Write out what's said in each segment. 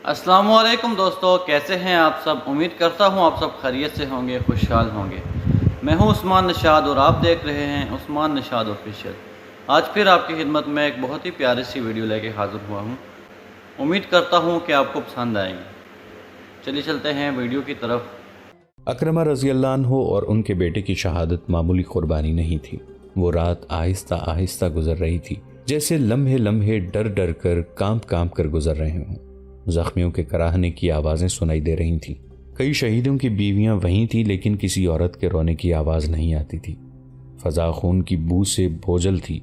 السلام علیکم دوستو، کیسے ہیں آپ سب؟ امید کرتا ہوں آپ سب خیریت سے ہوں گے، خوشحال ہوں گے۔ میں ہوں عثمان نشاد اور آپ دیکھ رہے ہیں عثمان نشاد آفیشیل۔ آج پھر آپ کی خدمت میں ایک بہت ہی پیاری سی ویڈیو لے کے حاضر ہوا ہوں۔ امید کرتا ہوں کہ آپ کو پسند آئے گی۔ چلیے چلتے ہیں ویڈیو کی طرف۔ اکرمہ رضی اللہ عنہ اور ان کے بیٹے کی شہادت معمولی قربانی نہیں تھی۔ وہ رات آہستہ آہستہ گزر رہی تھی، جیسے لمحے لمحے ڈر ڈر کر کانپ کر گزر رہے ہوں۔ زخمیوں کے کراہنے کی آوازیں سنائی دے رہی تھیں۔ کئی شہیدوں کی بیویاں وہیں تھیں، لیکن کسی عورت کے رونے کی آواز نہیں آتی تھی۔ فضا خون کی بو سے بوجھل تھی۔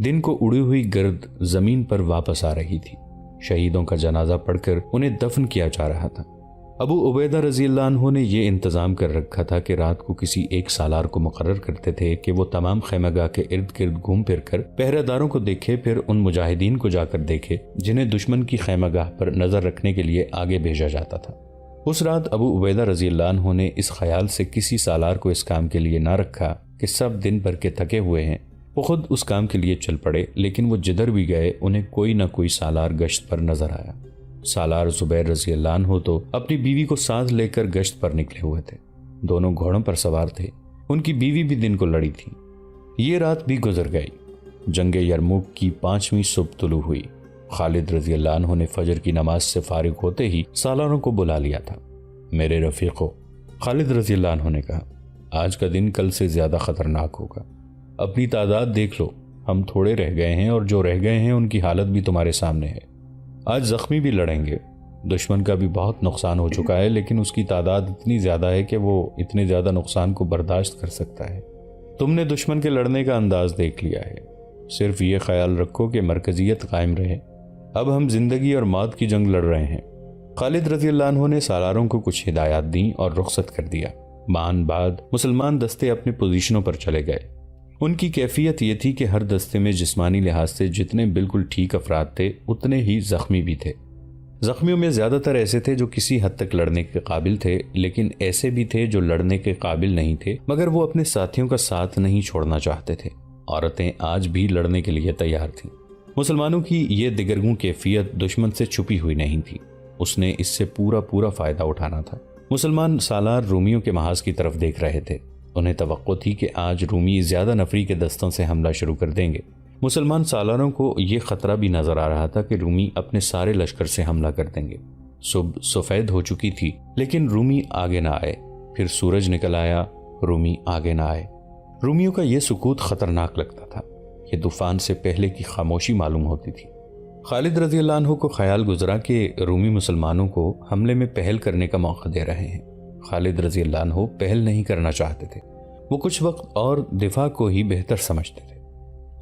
دن کو اڑی ہوئی گرد زمین پر واپس آ رہی تھی۔ شہیدوں کا جنازہ پڑھ کر انہیں دفن کیا جا رہا تھا۔ ابو عبیدہ رضی اللہ عنہ نے یہ انتظام کر رکھا تھا کہ رات کو کسی ایک سالار کو مقرر کرتے تھے کہ وہ تمام خیمہ گاہ کے ارد گرد گھوم پھر کر پہرے داروں کو دیکھے، پھر ان مجاہدین کو جا کر دیکھے جنہیں دشمن کی خیمہ گاہ پر نظر رکھنے کے لیے آگے بھیجا جاتا تھا۔ اس رات ابو عبیدہ رضی اللہ عنہ نے اس خیال سے کسی سالار کو اس کام کے لیے نہ رکھا کہ سب دن بھر کے تھکے ہوئے ہیں، وہ خود اس کام کے لیے چل پڑے، لیکن وہ جدھر بھی گئے انہیں کوئی نہ کوئی سالار گشت پر نظر آیا۔ سالار زبیر رضی اللہ عنہ تو اپنی بیوی کو ساتھ لے کر گشت پر نکلے ہوئے تھے۔ دونوں گھوڑوں پر سوار تھے۔ ان کی بیوی بھی دن کو لڑی تھی۔ یہ رات بھی گزر گئی۔ جنگ یرموک کی 5ویں صبح طلوع ہوئی۔ خالد رضی اللہ عنہ نے فجر کی نماز سے فارغ ہوتے ہی سالاروں کو بلا لیا تھا۔ میرے رفیقو، خالد رضی اللہ عنہ نے کہا، آج کا دن کل سے زیادہ خطرناک ہوگا۔ اپنی تعداد دیکھ لو، ہم تھوڑے رہ گئے ہیں اور جو رہ گئے ہیں ان کی حالت بھی تمہارے سامنے ہے۔ آج زخمی بھی لڑیں گے۔ دشمن کا بھی بہت نقصان ہو چکا ہے، لیکن اس کی تعداد اتنی زیادہ ہے کہ وہ اتنے زیادہ نقصان کو برداشت کر سکتا ہے۔ تم نے دشمن کے لڑنے کا انداز دیکھ لیا ہے۔ صرف یہ خیال رکھو کہ مرکزیت قائم رہے۔ اب ہم زندگی اور موت کی جنگ لڑ رہے ہیں۔ خالد رضی اللہ عنہ نے سالاروں کو کچھ ہدایات دیں اور رخصت کر دیا۔ بعد مسلمان دستے اپنے پوزیشنوں پر چلے گئے۔ ان کی کیفیت یہ تھی کہ ہر دستے میں جسمانی لحاظ سے جتنے بالکل ٹھیک افراد تھے اتنے ہی زخمی بھی تھے۔ زخمیوں میں زیادہ تر ایسے تھے جو کسی حد تک لڑنے کے قابل تھے، لیکن ایسے بھی تھے جو لڑنے کے قابل نہیں تھے مگر وہ اپنے ساتھیوں کا ساتھ نہیں چھوڑنا چاہتے تھے۔ عورتیں آج بھی لڑنے کے لیے تیار تھیں۔ مسلمانوں کی یہ دگرگوں کیفیت دشمن سے چھپی ہوئی نہیں تھی۔ اس نے اس سے پورا فائدہ اٹھانا تھا۔ مسلمان سالار رومیوں کے محاذ کی طرف دیکھ رہے تھے۔ انہیں توقع تھی کہ آج رومی زیادہ نفری کے دستوں سے حملہ شروع کر دیں گے۔ مسلمان سالاروں کو یہ خطرہ بھی نظر آ رہا تھا کہ رومی اپنے سارے لشکر سے حملہ کر دیں گے۔ صبح سفید ہو چکی تھی، لیکن رومی آگے نہ آئے۔ پھر سورج نکل آیا، رومی آگے نہ آئے۔ رومیوں کا یہ سکوت خطرناک لگتا تھا۔ یہ طوفان سے پہلے کی خاموشی معلوم ہوتی تھی۔ خالد رضی اللہ عنہ کو خیال گزرا کہ رومی مسلمانوں کو حملے میں پہل کرنے کا موقع دے رہے ہیں۔ خالد رضی اللہ عنہ پہل نہیں کرنا چاہتے تھے۔ وہ کچھ وقت اور دفاع کو ہی بہتر سمجھتے تھے۔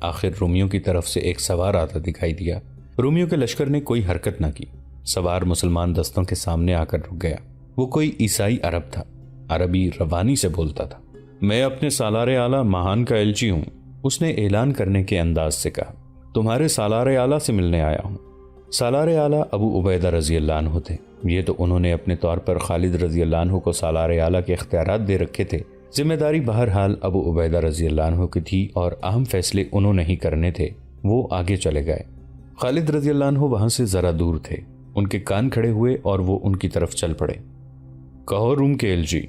آخر رومیوں کی طرف سے ایک سوار آتا دکھائی دیا۔ رومیوں کے لشکر نے کوئی حرکت نہ کی۔ سوار مسلمان دستوں کے سامنے آ کر رک گیا۔ وہ کوئی عیسائی عرب تھا۔ عربی روانی سے بولتا تھا۔ میں اپنے سالار اعلیٰ مہان کا ایلچی ہوں، اس نے اعلان کرنے کے انداز سے کہا۔ تمہارے سالار اعلیٰ سے ملنے آیا ہوں۔ سالار اعلیٰ ابو عبیدہ رضی اللہ عنہ تھے۔ یہ تو انہوں نے اپنے طور پر خالد رضی اللہ عنہ کو سالار اعلیٰ کے اختیارات دے رکھے تھے۔ ذمہ داری بہرحال ابو عبیدہ رضی اللہ عنہ کی تھی اور اہم فیصلے انہوں نے ہی کرنے تھے۔ وہ آگے چلے گئے۔ خالد رضی اللہ عنہ وہاں سے ذرا دور تھے۔ ان کے کان کھڑے ہوئے اور وہ ان کی طرف چل پڑے۔ کہو روم کے ایلچی،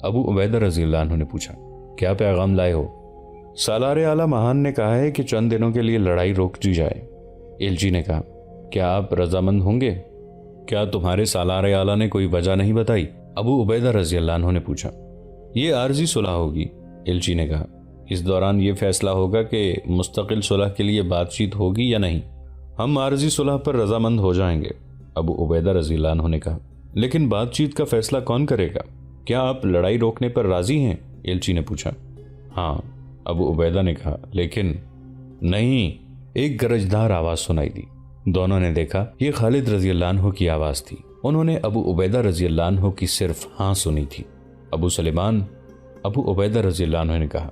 ابو عبیدہ رضی اللہ عنہ نے پوچھا، کیا پیغام لائے ہو؟ سالار اعلیٰ مہان نے کہا ہے کہ چند دنوں کے لیے لڑائی روک دی جائے۔ ایلچی نے کہا، کیا آپ رضامند ہوں گے؟ کیا تمہارے سالار اعلیٰ نے کوئی وجہ نہیں بتائی؟ ابو عبیدہ رضی اللہ عنہ نے پوچھا۔ یہ عارضی صلح ہوگی، ایلچی نے کہا۔ اس دوران یہ فیصلہ ہوگا کہ مستقل صلح کے لیے بات چیت ہوگی یا نہیں۔ ہم عارضی صلح پر رضامند ہو جائیں گے، ابو عبیدہ رضی اللہ عنہ نے کہا۔ لیکن بات چیت کا فیصلہ کون کرے گا؟ کیا آپ لڑائی روکنے پر راضی ہیں؟ ایلچی نے پوچھا۔ ہاں، ابو عبیدہ نے کہا، لیکن نہیں، ایک گرجدار آواز سنائی دی۔ دونوں نے دیکھا یہ خالد رضی اللہ عنہ کی آواز تھی۔ انہوں نے ابو عبیدہ رضی اللہ عنہ کی صرف ہاں سنی تھی۔ ابو سلیمان، ابو عبیدہ رضی اللہ عنہ نے کہا،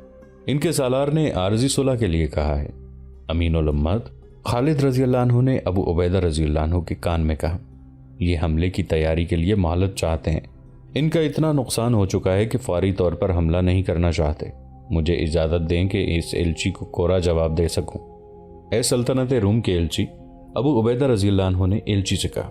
ان کے سالار نے عارضی صلح کے لیے کہا ہے۔ امین الامت خالد رضی اللہ عنہ نے ابو عبیدہ رضی اللہ عنہ کے کان میں کہا، یہ حملے کی تیاری کے لیے مہلت چاہتے ہیں۔ ان کا اتنا نقصان ہو چکا ہے کہ فوری طور پر حملہ نہیں کرنا چاہتے۔ مجھے اجازت دیں کہ اس ایلچی کو کوڑا جواب دے سکوں۔ اے سلطنت روم کے ایلچی، ابو عبیدہ رضی اللہ عنہ نے ایلچی سے کہا،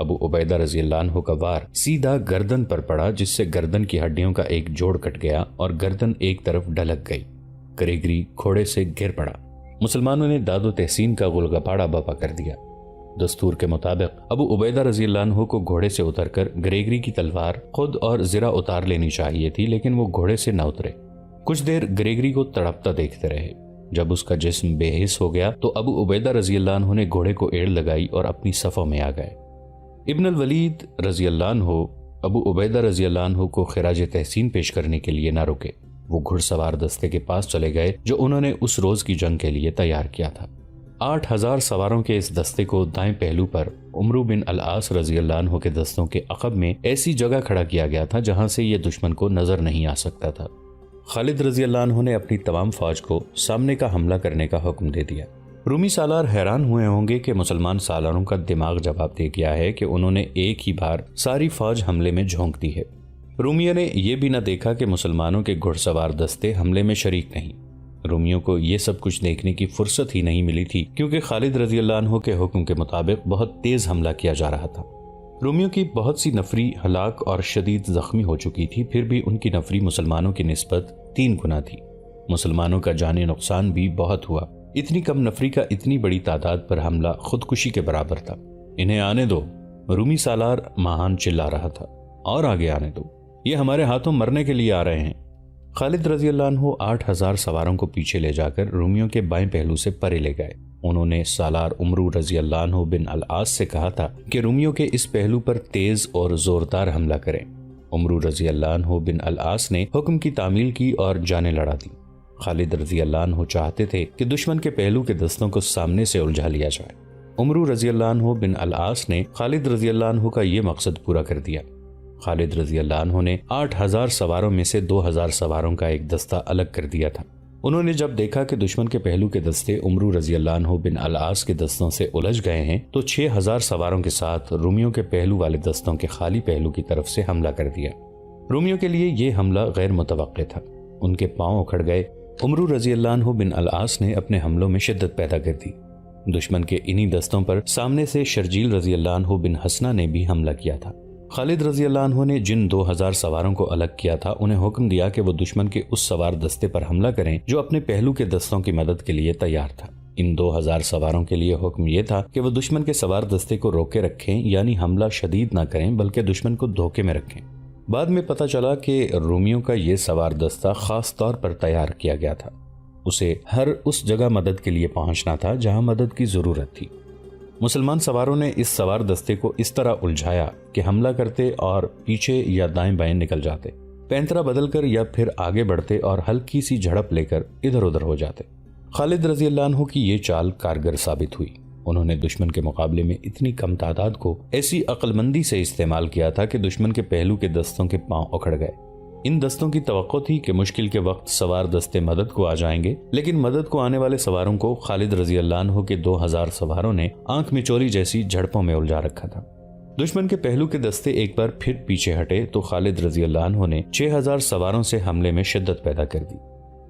ابو عبیدہ رضی اللہ عنہ کا وار سیدھا گردن پر پڑا، جس سے گردن کی ہڈیوں کا ایک جوڑ کٹ گیا اور گردن ایک طرف ڈھلک گئی۔ گریگری گھوڑے سے گر پڑا۔ مسلمانوں نے داد و تحسین کا غلغپاڑا بپا کر دیا۔ دستور کے مطابق ابو عبیدہ رضی اللہ عنہ کو گھوڑے سے اتر کر گریگری کی تلوار خود اور زرہ اتار لینی چاہیے تھی، لیکن وہ گھوڑے سے نہ اترے۔ کچھ دیر گریگری کو تڑپتا دیکھتے رہے۔ جب اس کا جسم بے حس ہو گیا تو ابو عبیدہ رضی اللہ عنہ نے گھوڑے کو ایڑ لگائی اور اپنی صفوں میں آ گئے۔ ابن الولید رضی اللہ عنہ ابو عبیدہ رضی اللہ عنہ کو خراج تحسین پیش کرنے کے لیے نہ رکے۔ وہ گھڑ سوار دستے کے پاس چلے گئے جو انہوں نے اس روز کی جنگ کے لیے تیار کیا تھا۔ 8000 سواروں کے اس دستے کو دائیں پہلو پر عمرو بن العاص رضی اللہ عنہ کے دستوں کے عقب میں ایسی جگہ کھڑا کیا گیا تھا جہاں سے یہ دشمن کو نظر نہیں آ سکتا تھا۔ خالد رضی اللہ عنہ نے اپنی تمام فوج کو سامنے کا حملہ کرنے کا حکم دے دیا۔ رومی سالار حیران ہوئے ہوں گے کہ مسلمان سالاروں کا دماغ جواب دے گیا ہے کہ انہوں نے ایک ہی بار ساری فوج حملے میں جھونک دی ہے۔ رومیوں نے یہ بھی نہ دیکھا کہ مسلمانوں کے گھڑ سوار دستے حملے میں شریک نہیں۔ رومیوں کو یہ سب کچھ دیکھنے کی فرصت ہی نہیں ملی تھی، کیونکہ خالد رضی اللہ عنہ کے حکم کے مطابق بہت تیز حملہ کیا جا رہا تھا۔ رومیوں کی بہت سی نفری ہلاک اور شدید زخمی ہو چکی تھی، پھر بھی ان کی نفری مسلمانوں کی نسبت 3 گنا تھی۔ مسلمانوں کا جانی نقصان بھی بہت ہوا۔ اتنی کم نفری کا اتنی بڑی تعداد پر حملہ خودکشی کے برابر تھا۔ انہیں آنے دو، رومی سالار مہان چلا رہا تھا، اور آگے آنے دو، یہ ہمارے ہاتھوں مرنے کے لیے آ رہے ہیں۔ خالد رضی اللہ عنہ 8000 سواروں کو پیچھے لے جا کر رومیوں کے بائیں پہلو سے پرے لے گئے۔ انہوں نے سالار عمرو رضی اللہ عنہ بن العاص سے کہا تھا کہ رومیوں کے اس پہلو پر تیز اور زوردار حملہ کریں۔ عمرو رضی اللہ عنہ بن العاص نے حکم کی تعمیل کی اور جانیں لڑا دی۔ خالد رضی اللہ عنہ چاہتے تھے کہ دشمن کے پہلو کے دستوں کو سامنے سے الجھا لیا جائے۔ عمرو رضی اللہ عنہ بن العاص نے خالد رضی اللہ عنہ کا یہ مقصد پورا کر دیا۔ خالد رضی اللہ عنہ نے 8000 سواروں میں سے 2000 سواروں کا ایک دستہ الگ کر دیا تھا۔ انہوں نے جب دیکھا کہ دشمن کے پہلو کے دستے عمرو رضی اللہ عنہ بن العاص کے دستوں سے الجھ گئے ہیں تو 6000 سواروں کے ساتھ رومیوں کے پہلو والے دستوں کے خالی پہلو کی طرف سے حملہ کر دیا۔ رومیوں کے لیے یہ حملہ غیر متوقع تھا۔ ان کے پاؤں اکھڑ گئے۔ عمرو رضی اللہ عنہ بن العاص نے اپنے حملوں میں شدت پیدا کر دی۔ دشمن کے انہی دستوں پر سامنے سے شرجیل رضی اللہ عنہ بن حسنہ نے بھی حملہ کیا تھا۔ خالد رضی اللہ عنہ نے جن 2000 سواروں کو الگ کیا تھا انہیں حکم دیا کہ وہ دشمن کے اس سوار دستے پر حملہ کریں جو اپنے پہلو کے دستوں کی مدد کے لیے تیار تھا۔ ان 2000 سواروں کے لیے حکم یہ تھا کہ وہ دشمن کے سوار دستے کو روکے رکھیں، یعنی حملہ شدید نہ کریں بلکہ دشمن کو دھوکے میں رکھیں۔ بعد میں پتہ چلا کہ رومیوں کا یہ سوار دستہ خاص طور پر تیار کیا گیا تھا۔ اسے ہر اس جگہ مدد کے لیے پہنچنا تھا جہاں مدد کی ضرورت تھی۔ مسلمان سواروں نے اس سوار دستے کو اس طرح الجھایا کہ حملہ کرتے اور پیچھے یا دائیں بائیں نکل جاتے، پینترا بدل کر یا پھر آگے بڑھتے اور ہلکی سی جھڑپ لے کر ادھر ادھر ہو جاتے۔ خالد رضی اللہ عنہ کی یہ چال کارگر ثابت ہوئی۔ انہوں نے دشمن کے مقابلے میں اتنی کم تعداد کو ایسی عقل مندی سے استعمال کیا تھا کہ دشمن کے پہلو کے دستوں کے پاؤں اکھڑ گئے۔ ان دستوں کی توقع تھی کہ مشکل کے وقت سوار دستے مدد کو آ جائیں گے، لیکن مدد کو آنے والے سواروں کو خالد رضی اللہ عنہ کے 2000 سواروں نے آنکھ مچولی جیسی جھڑپوں میں الجھا رکھا تھا۔ دشمن کے پہلو کے دستے ایک بار پھر پیچھے ہٹے تو خالد رضی اللہ عنہ نے 6000 سواروں سے حملے میں شدت پیدا کر دی۔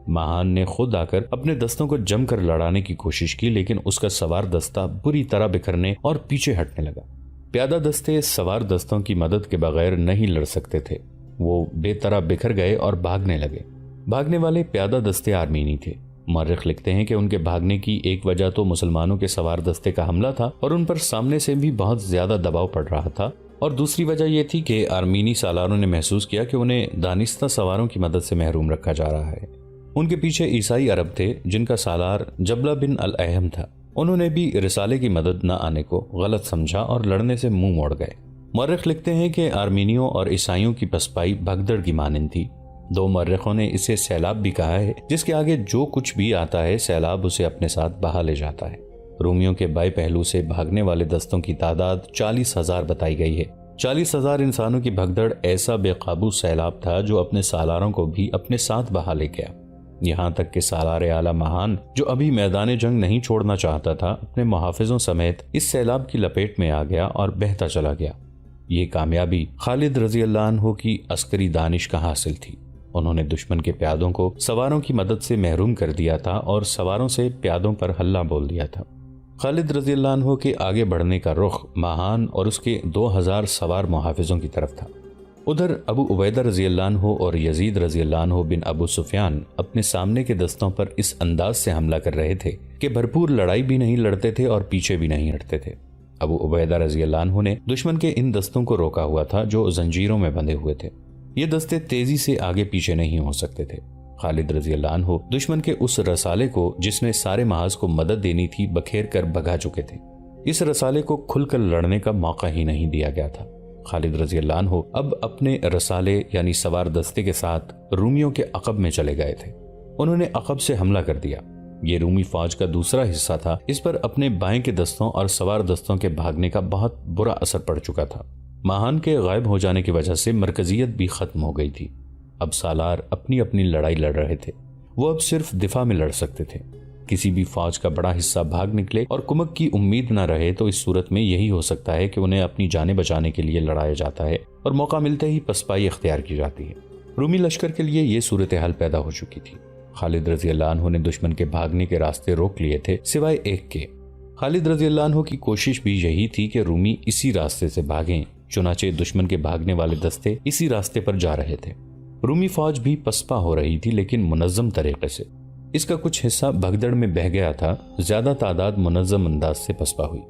مہان نے خود آ کر اپنے دستوں کو جم کر لڑانے کی کوشش کی، لیکن اس کا سوار دستہ بری طرح بکھرنے اور پیچھے ہٹنے لگا۔ پیادہ دستے سوار دستوں کی مدد کے بغیر نہیں لڑ سکتے تھے۔ وہ بے طرح بکھر گئے اور بھاگنے لگے۔ بھاگنے والے پیادہ دستے آرمینی تھے۔ مورخ لکھتے ہیں کہ ان کے بھاگنے کی ایک وجہ تو مسلمانوں کے سوار دستے کا حملہ تھا اور ان پر سامنے سے بھی بہت زیادہ دباؤ پڑ رہا تھا، اور دوسری وجہ یہ تھی کہ آرمینی سالاروں نے محسوس کیا کہ انہیں دانستہ سواروں کی مدد سے محروم رکھا جا رہا ہے۔ ان کے پیچھے عیسائی عرب تھے جن کا سالار جبلہ بن الاحم تھا۔ انہوں نے بھی رسالے کی مدد نہ آنے کو غلط سمجھا اور لڑنے سے منہ موڑ گئے۔ مورخ لکھتے ہیں کہ آرمینیوں اور عیسائیوں کی پسپائی بھگدڑ کی مانند تھی۔ 2 مورخوں نے اسے سیلاب بھی کہا ہے، جس کے آگے جو کچھ بھی آتا ہے سیلاب اسے اپنے ساتھ بہا لے جاتا ہے۔ رومیوں کے بائیں پہلو سے بھاگنے والے دستوں کی تعداد 40000 بتائی گئی ہے۔ 40000 انسانوں کی بھگدڑ ایسا بے قابو سیلاب تھا جو اپنے سالاروں کو بھی اپنے ساتھ بہا لے گیا۔ یہاں تک کہ سالار اعلیٰ مہان، جو ابھی میدان جنگ نہیں چھوڑنا چاہتا تھا، اپنے محافظوں سمیت اس سیلاب کی لپیٹ میں آ گیا اور بہتا چلا گیا۔ یہ کامیابی خالد رضی اللہ عنہ کی عسکری دانش کا حاصل تھی۔ انہوں نے دشمن کے پیادوں کو سواروں کی مدد سے محروم کر دیا تھا اور سواروں سے پیادوں پر حلہ بول دیا تھا۔ خالد رضی اللہ عنہ کے آگے بڑھنے کا رخ ماہان اور اس کے 2000 سوار محافظوں کی طرف تھا۔ ادھر ابو عبیدہ رضی اللہ عنہ اور یزید رضی اللہ عنہ بن ابو سفیان اپنے سامنے کے دستوں پر اس انداز سے حملہ کر رہے تھے کہ بھرپور لڑائی بھی نہیں لڑتے تھے اور پیچھے بھی نہیں ہٹتے تھے۔ ابو عبیدہ رضی اللہ عنہ نے دشمن کے ان دستوں کو روکا ہوا تھا جو زنجیروں میں بندھے ہوئے تھے۔ یہ دستے تیزی سے آگے پیچھے نہیں ہو سکتے تھے۔ خالد رضی اللہ عنہ دشمن کے اس رسالے کو جس نے سارے محاذ کو مدد دینی تھی بکھیر کر بھگا چکے تھے۔ اس رسالے کو کھل کر لڑنے کا موقع ہی نہیں دیا گیا تھا۔ خالد رضی اللہ عنہ اب اپنے رسالے یعنی سوار دستے کے ساتھ رومیوں کے عقب میں چلے گئے تھے۔ انہوں نے عقب سے حملہ کر دیا۔ یہ رومی فوج کا دوسرا حصہ تھا۔ اس پر اپنے بائیں کے دستوں اور سوار دستوں کے بھاگنے کا بہت برا اثر پڑ چکا تھا۔ ماہان کے غائب ہو جانے کی وجہ سے مرکزیت بھی ختم ہو گئی تھی۔ اب سالار اپنی اپنی لڑائی لڑ رہے تھے۔ وہ اب صرف دفاع میں لڑ سکتے تھے۔ کسی بھی فوج کا بڑا حصہ بھاگ نکلے اور کمک کی امید نہ رہے تو اس صورت میں یہی ہو سکتا ہے کہ انہیں اپنی جانیں بچانے کے لیے لڑایا جاتا ہے اور موقع ملتے ہی پسپائی اختیار کی جاتی ہے۔ رومی لشکر کے لیے یہ صورتحال پیدا ہو چکی تھی۔ خالد رضی اللہ عنہ نے دشمن کے بھاگنے کے راستے روک لیے تھے سوائے ایک کے۔ خالد رضی اللہ عنہ کی کوشش بھی یہی تھی کہ رومی اسی راستے سے بھاگیں، چنانچہ دشمن کے بھاگنے والے دستے اسی راستے پر جا رہے تھے۔ رومی فوج بھی پسپا ہو رہی تھی لیکن منظم طریقے سے۔ اس کا کچھ حصہ بھگدڑ میں بہہ گیا تھا، زیادہ تعداد منظم انداز سے پسپا ہوئی۔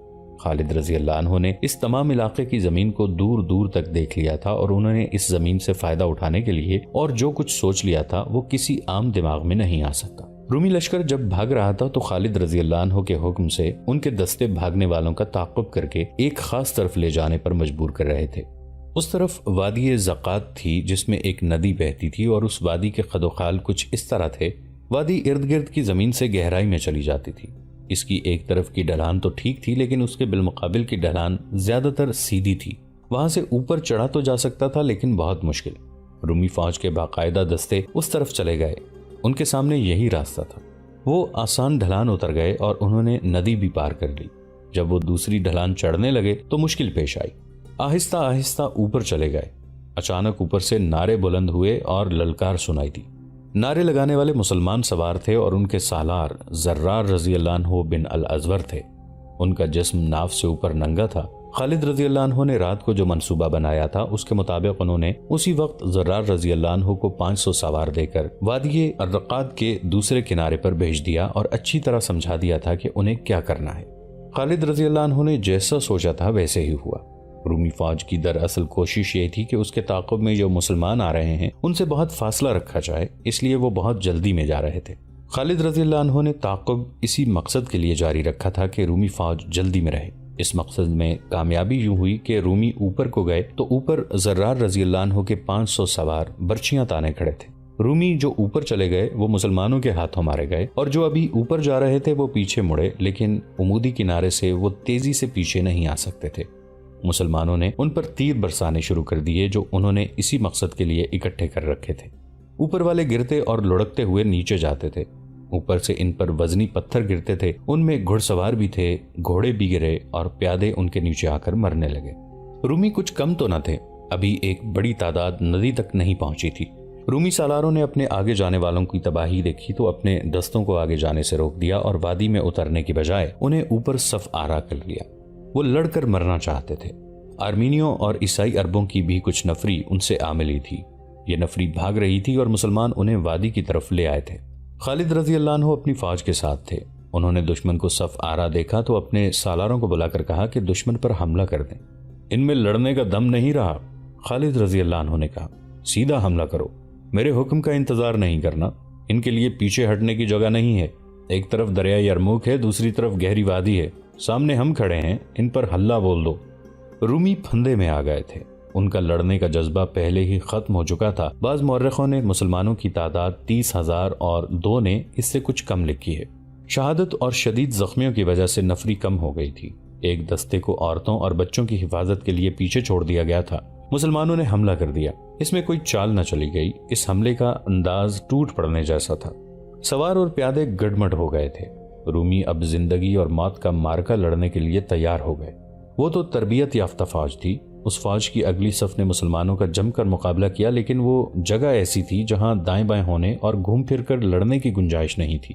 خالد رضی اللہ عنہ نے اس تمام علاقے کی زمین کو دور دور تک دیکھ لیا تھا اور انہوں نے اس زمین سے فائدہ اٹھانے کے لیے اور جو کچھ سوچ لیا تھا وہ کسی عام دماغ میں نہیں آ سکتا۔ رومی لشکر جب بھاگ رہا تھا تو خالد رضی اللہ عنہ کے حکم سے ان کے دستے بھاگنے والوں کا تعاقب کر کے ایک خاص طرف لے جانے پر مجبور کر رہے تھے۔ اس طرف وادی زقات تھی جس میں ایک ندی بہتی تھی اور اس وادی کے خد و خال کچھ اس طرح تھے۔ وادی ارد گرد کی زمین سے گہرائی میں چلی جاتی تھی۔ اس کی ایک طرف کی ڈھلان تو ٹھیک تھی لیکن اس کے بالمقابل کی ڈھلان زیادہ تر سیدھی تھی۔ وہاں سے اوپر چڑھا تو جا سکتا تھا لیکن بہت مشکل۔ رومی فوج کے باقاعدہ دستے اس طرف چلے گئے۔ ان کے سامنے یہی راستہ تھا۔ وہ آسان ڈھلان اتر گئے اور انہوں نے ندی بھی پار کر لی۔ جب وہ دوسری ڈھلان چڑھنے لگے تو مشکل پیش آئی۔ آہستہ آہستہ اوپر چلے گئے۔ اچانک اوپر سے نعرے بلند ہوئے اور للکار سنائی دی۔ نعرے لگانے والے مسلمان سوار تھے اور ان کے سالار زرار رضی اللہ عنہ بن الازور تھے۔ ان کا جسم ناف سے اوپر ننگا تھا۔ خالد رضی اللہ عنہ نے رات کو جو منصوبہ بنایا تھا اس کے مطابق انہوں نے اسی وقت زرار رضی اللہ عنہ کو 500 سوار دے کر وادی الرقاد کے دوسرے کنارے پر بھیج دیا اور اچھی طرح سمجھا دیا تھا کہ انہیں کیا کرنا ہے۔ خالد رضی اللہ عنہ نے جیسا سوچا تھا ویسے ہی ہوا۔ رومی فوج کی دراصل کوشش یہ تھی کہ اس کے تعاقب میں جو مسلمان آ رہے ہیں ان سے بہت فاصلہ رکھا جائے، اس لیے وہ بہت جلدی میں جا رہے تھے۔ خالد رضی اللہ عنہ نے تعاقب اسی مقصد کے لیے جاری رکھا تھا کہ رومی فوج جلدی میں رہے۔ اس مقصد میں کامیابی یوں ہوئی کہ رومی اوپر کو گئے تو اوپر زرار رضی اللہ عنہ کے 500 سوار برچیاں تانے کھڑے تھے۔ رومی جو اوپر چلے گئے وہ مسلمانوں کے ہاتھوں مارے گئے اور جو ابھی اوپر جا رہے تھے وہ پیچھے مڑے، لیکن عمودی کنارے سے وہ تیزی سے پیچھے نہیں آ سکتے تھے۔ مسلمانوں نے ان پر تیر برسانے شروع کر دیے جو انہوں نے اسی مقصد کے لیے اکٹھے کر رکھے تھے۔ اوپر والے گرتے اور لڑکتے ہوئے نیچے جاتے تھے۔ اوپر سے ان پر وزنی پتھر گرتے تھے۔ ان میں گھڑ سوار بھی تھے، گھوڑے بھی گرے اور پیادے ان کے نیچے آ کر مرنے لگے۔ رومی کچھ کم تو نہ تھے، ابھی ایک بڑی تعداد ندی تک نہیں پہنچی تھی۔ رومی سالاروں نے اپنے آگے جانے والوں کی تباہی دیکھی تو اپنے دستوں کو آگے جانے سے روک دیا اور وادی میں اترنے کی بجائے انہیں اوپر صف آرا کر لیا۔ وہ لڑ کر مرنا چاہتے تھے۔ آرمینیوں اور عیسائی عربوں کی بھی کچھ نفری ان سے آ ملی تھی۔ یہ نفری بھاگ رہی تھی اور مسلمان انہیں وادی کی طرف لے آئے تھے۔ خالد رضی اللہ عنہ اپنی فوج کے ساتھ تھے۔ انہوں نے دشمن کو صف آرا دیکھا تو اپنے سالاروں کو بلا کر کہا کہ دشمن پر حملہ کر دیں۔ ان میں لڑنے کا دم نہیں رہا۔ خالد رضی اللہ عنہ نے کہا، سیدھا حملہ کرو، میرے حکم کا انتظار نہیں کرنا۔ ان کے لیے پیچھے ہٹنے کی جگہ نہیں ہے۔ ایک طرف دریائے یرموک ہے، دوسری طرف گہری وادی ہے، سامنے ہم کھڑے ہیں، ان پر حلہ بول دو۔ رومی پھندے میں آ گئے تھے۔ ان کا لڑنے کا جذبہ پہلے ہی ختم ہو چکا تھا۔ بعض مورخوں نے مسلمانوں کی تعداد 30,000 اور 2 نے اس سے کچھ کم لکھی ہے۔ شہادت اور شدید زخمیوں کی وجہ سے نفری کم ہو گئی تھی۔ ایک دستے کو عورتوں اور بچوں کی حفاظت کے لیے پیچھے چھوڑ دیا گیا تھا۔ مسلمانوں نے حملہ کر دیا۔ اس میں کوئی چال نہ چلی گئی۔ اس حملے کا انداز ٹوٹ پڑنے جیسا تھا۔ سوار اور پیادے گڑمٹ ہو گئے تھے۔ رومی اب زندگی اور موت کا مارکا لڑنے کے لیے تیار ہو گئے۔ وہ تو تربیت یافتہ فوج تھی۔ اس فوج کی اگلی صف نے مسلمانوں کا جم کر مقابلہ کیا، لیکن وہ جگہ ایسی تھی جہاں دائیں بائیں ہونے اور گھوم پھر کر لڑنے کی گنجائش نہیں تھی۔